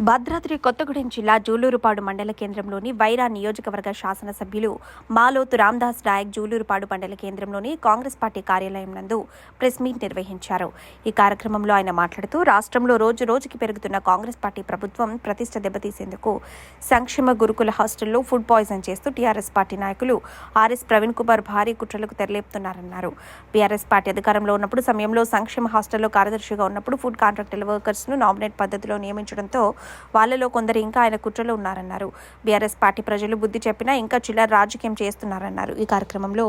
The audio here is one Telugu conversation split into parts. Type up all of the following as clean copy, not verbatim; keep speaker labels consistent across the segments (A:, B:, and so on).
A: భద్రాద్రి కొత్తగూడెం జిల్లా జూలూరుపాడు మండల కేంద్రంలోని వైరా నియోజకవర్గ శాసనసభ్యులు మాలోతు రామదాస్ నాయక్ జూలూరుపాడు మండల కేంద్రంలోని కాంగ్రెస్ పార్టీ కార్యాలయం నందు ప్రెస్ మీట్ నిర్వహించారు. ఈ కార్యక్రమంలో ఆయన మాట్లాడుతూ రాష్ట్రంలో రోజు రోజుకి పెరుగుతున్న కాంగ్రెస్ పార్టీ ప్రభుత్వం ప్రతిష్ట దెబ్బతీసేందుకు సంక్షేమ గురుకుల హాస్టల్లో ఫుడ్ పాయిజన్ చేస్తూ టీఆర్ఎస్ పార్టీ నాయకులు ఆర్ఎస్ ప్రవీణ్ కుమార్ భారీ కుట్రలకు తెరలేపుతున్నారన్నారు. బీఆర్ఎస్ పార్టీ అధికారంలో ఉన్నప్పుడు సమయంలో సంక్షేమ హాస్టల్లో కార్యదర్శిగా ఉన్నప్పుడు ఫుడ్ కాంట్రాక్టుల వర్కర్స్ను నామినేట్ పద్ధతిలో నియమించడంతో వాళ్లలో కొందరు ఇంకా ఆయన కుట్రలో ఉన్నారన్నారు. బీఆర్ఎస్ పార్టీ ప్రజలు బుద్ధి చెప్పినా ఇంకా చిల్లర రాజకీయం చేస్తున్నారన్నారు. ఈ కార్యక్రమంలో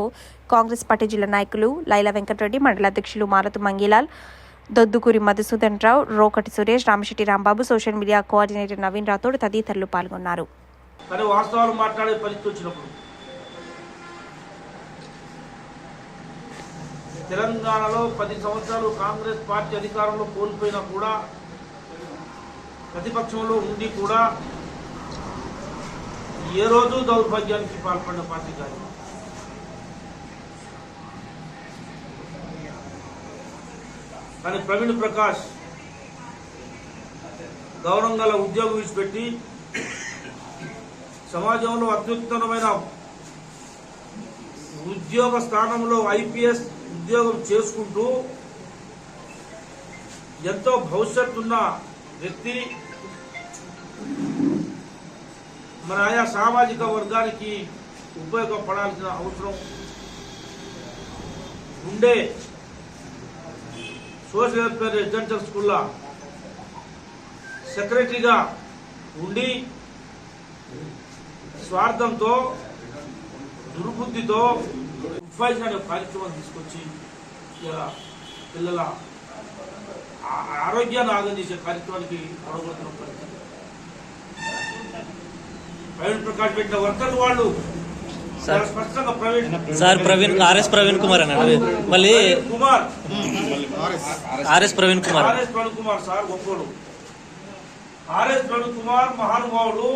A: కాంగ్రెస్ పార్టీ జిల్లా నాయకులు లైలా వెంకటరెడ్డి, మండల అధ్యక్షులు Malathu Mangilal, Doddukuri Madhusudan Rao, Rokati Suresh, Ramashetti Rambabu, social media coordinator Naveen Rathod తదితరులు పాల్గొన్నారు.
B: తెలంగాణలో 10 సంవత్సరాలు కాంగ్రెస్ పార్టీ అధికారంలో కోల్పోయినా కూడా, ప్రతిపక్షంలో ఉండి కూడా ఏ రోజు దౌర్భాగ్యానికి పాల్పడిన పార్టీ కాదు. కానీ ప్రవీణ్ ప్రకాష్ గౌరవంగా ఉద్యోగం విడిచిపెట్టి సమాజంలో అత్యుత్తమమైన ఉద్యోగ స్థానంలో ఐపీఎస్ ఉద్యోగం చేసుకుంటూ ఎంతో భవిష్యత్తున్న వ్యక్తి, మన ఆయా సామాజిక వర్గానికి ఉపయోగపడాల్సిన అవసరం ఉండే సోషల్ వెల్ఫేర్ రెసిడెన్షియల్ స్కూల్లో సెక్రటరీగా ఉండి స్వార్థంతో, దుర్బుద్ధితో ఉపాధ్యాయుల అనే కార్యక్రమం తీసుకొచ్చి పిల్లల ఆరోగ్యాన్ని ఆగం చేసే కార్యక్రమానికి అడగబడుతున్న పరిస్థితి. ప్రవీణ్ ప్రకాష్ పెట్టిన వర్కర్లు వాళ్ళు స్పష్టంగా
C: ప్రవీణ్ కుమార్ అన్నాడు. మళ్ళీ ఆర్ఎస్ ప్రవీణ్ కుమార్
B: సార్ గొప్పడు. ఆర్ఎస్ ప్రవీణ్ కుమార్ మహానుభావుడు.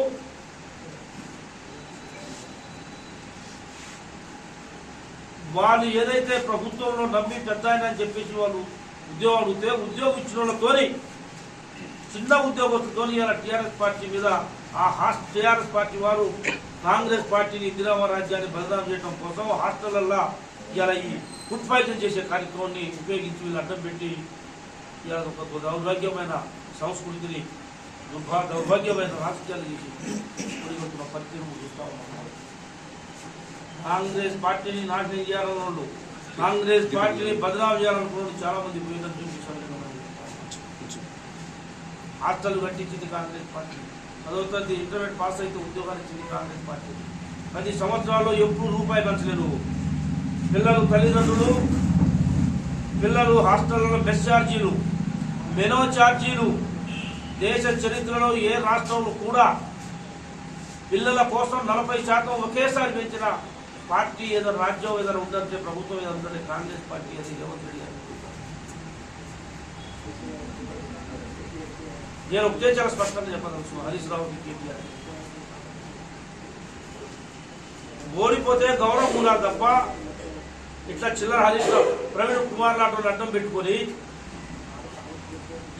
B: వాళ్ళు ఏదైతే ప్రభుత్వంలో నమ్మి పెద్ద అని చెప్పేసి వాళ్ళు ఉద్యోగం అడిగితే ఉద్యోగం ఇచ్చిన వాళ్ళతోని, చిన్న ఉద్యోగస్తులతో ఇలా టీఆర్ఎస్ పార్టీ మీద టీఆర్ఎస్ పార్టీ వారు కాంగ్రెస్ పార్టీని ఇందిరామ రాజ్యాన్ని బదనాం చేయడం కోసం హాస్టళ్లలో ఇలా ఈ ఫుడ్ పాయిజన్ చేసే కార్యక్రమాన్ని ఉపయోగించి వీళ్ళు అడ్డం పెట్టి ఇలా ఒక దౌర్భాగ్యమైన సంస్కృతిని దౌర్భాగ్యమైన రాజకీయాలు చేసి కొడుకుంటున్న పరిస్థితిని చూస్తా ఉన్నాం. కాంగ్రెస్ పార్టీని నాశనం చేయాలన్నోళ్ళు, కాంగ్రెస్ పార్టీని బదనాం చేయాలనుకున్న చాలా మంది పోయినట్టు చూపించారు. హాస్టల్ కట్టించింది కాంగ్రెస్ పార్టీ, చదువుతుంది ఇంటర్మీడియట్ పాస్ అయితే ఉద్యోగాలు ఇచ్చింది కాంగ్రెస్ పార్టీ. 10 సంవత్సరాల్లో ఎప్పుడు రూపాయి ఖర్చులేదు. పిల్లలు హాస్టళ్లలో మెస్ ఛార్జీలు, మెనో ఛార్జీలు దేశ చరిత్రలో ఏ రాష్ట్రంలో కూడా పిల్లల కోసం 40% ఒకేసారి పెంచిన పార్టీ ఏదైనా రాజ్యం ఏదైనా ఉందంటే, ప్రభుత్వం ఏదైనా ఉందంటే కాంగ్రెస్ పార్టీ. అది రేవంత్ రెడ్డి గారు. నేను ఒకటే చాలా స్పష్టంగా చెప్పదలుచు, హరీష్ రావుకి, కేటీఆర్ ఓడిపోతే గౌరవం ఉండాలి తప్ప ఇట్లా చిల్లర హరీష్ రావు, ప్రవీణ్ కుమార్ లాంటి అడ్డం పెట్టుకొని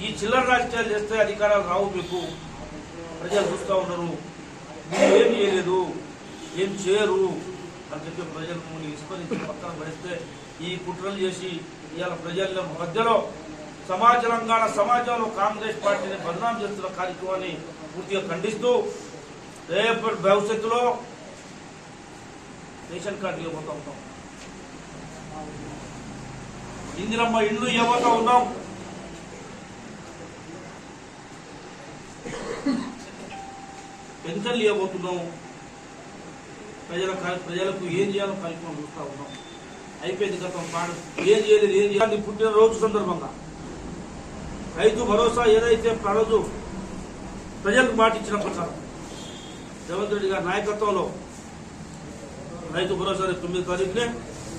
B: ఈ చిల్లర రాజకీయాలు చేస్తే అధికారాలు రావు. మీకు ప్రజలు చూస్తూ ఉన్నారు, మీరు ఏం చేయలేదు, ఏం చేయరు అని చెప్పి ప్రజలను విస్మరించి పక్కన పడిస్తే ఈ కుట్రలు చేసి ఇవాళ ప్రజల మధ్యలో తెలంగాణ సమాజంలో కాంగ్రెస్ పార్టీని బదనాం చేస్తున్న కార్యక్రమాన్ని పూర్తిగా ఖండిస్తూ రేపటి భవిష్యత్తులో రేషన్ కార్డు ఇవ్వబోతా ఉన్నాం, ఇందిరమ్మ ఇండ్లు ఇవ్వబోతా ఉన్నాం, పెన్షన్లు ఇవ్వబోతున్నాం, ప్రజలకు ఏం చేయాలో కార్యక్రమం చూస్తూ ఉన్నాం. అయిపోయింది గతం పాడు, ఏం చేయాలి పుట్టినరోజు సందర్భంగా రైతు భరోసా ఏదైతే రోజు ప్రజలకు పాటించిన ప్రకారం రేవంత్ రెడ్డి గారి నాయకత్వంలో రైతు భరోసా 9వ తారీఖునే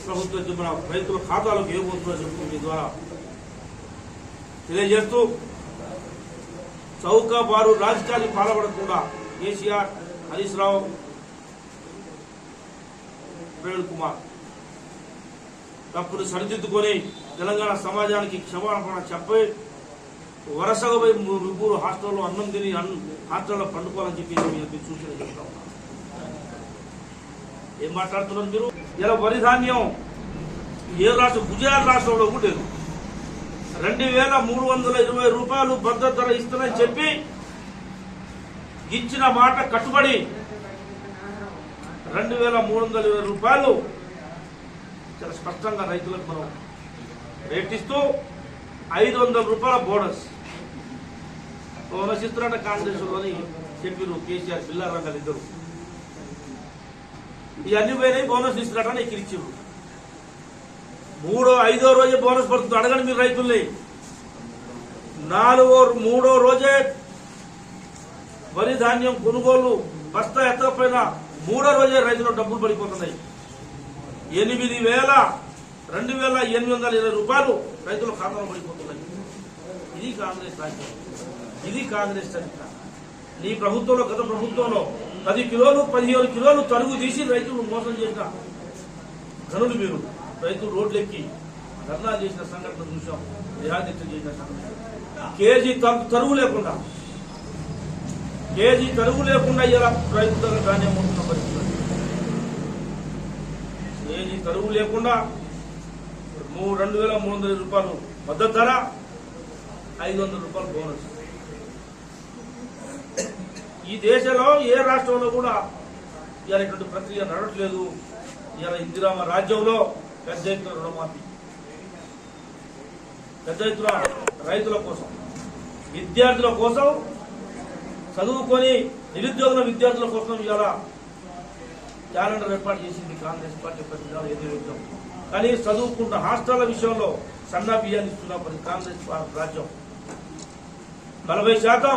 B: ప్రభుత్వం మన రైతుల ఖాతాలకు ఏమవుతుందో చెప్తూ మీ ద్వారా తెలియజేస్తూ, చౌకబారు రాజకీయాలు పాల్పడకుండా కేసీఆర్, హరీష్ రావు, ప్రవీణ్ కుమార్ తప్పును సరిదిద్దుకొని తెలంగాణ సమాజానికి క్షమాపణ చెప్పి వరుసగా పోయి ముగ్గురు హాస్టల్లో అన్నం తిని హాస్టల్లో పండుకోవాలని చెప్పి మీరు సూచన చేస్తా ఉన్నారు. ఏం మాట్లాడుతున్నారు మీరు? ఇలా వరి ధాన్యం ఏ రాష్ట్రం, గుజరాత్ రాష్ట్రంలో కూడా లేదు. 2320 రూపాయలు భద్రత ధర ఇస్తానని చెప్పి ఇచ్చిన మాట కట్టుబడి 2320 రూపాయలు చాలా స్పష్టంగా రైతులకు మనం రేట్ ఇస్తూ 500 రూపాయల బోనస్ ఇస్తున్నట్టు కాంగ్రెస్లోని చెప్పారు కేసీఆర్, బిల్లా రంగాలు ఇద్దరు. ఇవన్నీ పోయినాయి, బోనస్ ఇస్తున్నట్టు ఇక్కడ ఇచ్చారు. 5వ రోజే బోనస్ పడుతుంది. అడగండి మీరు రైతుల్ని. 3వ రోజే వరి ధాన్యం కొనుగోలు బస్తా ఎత్తకపోయినా 3వ రోజే రైతులకు డబ్బులు పడిపోతున్నాయి. 2820 రూపాయలు రైతుల ఖాతాలో పడిపోతున్నాయి. ఇది కాంగ్రెస్ రాజ్యం, ఇది కాంగ్రెస్ చరిత్ర. నీ ప్రభుత్వంలో, గత ప్రభుత్వంలో 10 కిలోలు 15 కిలోలు తరుగు తీసి రైతులు మోసం చేసిన ఘనులు మీరు. రైతులు రోడ్లెక్కి ధర్నా చేసిన సంఘటన చూసాం, నిరాదీక్ష చేసిన సంఘటన. కేజీ తరుగు లేకుండా ఇలా రైతు ధర ధాన్యం ఉంటున్న పరిస్థితి. కేజీ తరుగు లేకుండా 2320 రూపాయలు మద్దతు ధర, 500 రూపాయలు బోనస్. ఈ దేశంలో ఏ రాష్ట్రంలో కూడా ఇలా ఇటువంటి ప్రక్రియ నడవట్లేదు. ఇలా ఇందిరామ రాజ్యంలో పెద్ద ఎత్తున రుణమాఫీ, పెద్ద ఎత్తున రైతుల కోసం, విద్యార్థుల కోసం, చదువుకొని నిరుద్యోగుల విద్యార్థుల కోసం ఇలా క్యాలెండర్ ఏర్పాటు చేసింది కాంగ్రెస్ పార్టీ ప్రతినిధులు ఎదుర్కొంటాం. కానీ చదువుకుంటున్న హాస్టళ్ల విషయంలో సన్న బియ్యాన్ని ఇస్తున్న కాంగ్రెస్ రాజ్యం 40%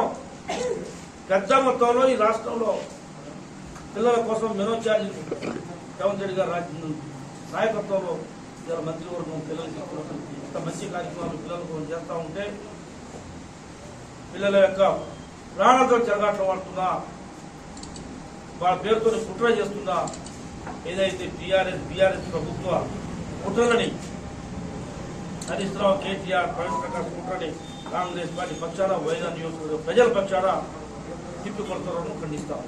B: పెద్ద మొత్తంలో ఈ రాష్ట్రంలో పిల్లల కోసం మెనో ఛార్జీ రేవంత్ రెడ్డి గారు నాయకత్వంలో ఇలా మంత్రివర్గం పిల్లలకి ఇంత మంచి కార్యక్రమాలు పిల్లల కోసం చేస్తూ ఉంటే పిల్లల యొక్క ప్రాణాలతో చెరగాట్లు వాడుతున్నా, వాళ్ళ పేరుతో కుట్ర చేస్తున్నా ఏదైతే బీఆర్ఎస్ ప్రభుత్వ కుట్రలని హరీశ్రావు, కేటీఆర్, ప్రవేశ్ ప్రకాష్ కుట్రని కాంగ్రెస్ పార్టీ పక్షాన, వైరా నియోజకవర్గ ప్రజల పక్షాన తిప్పికొడతారని ఖండిస్తాం.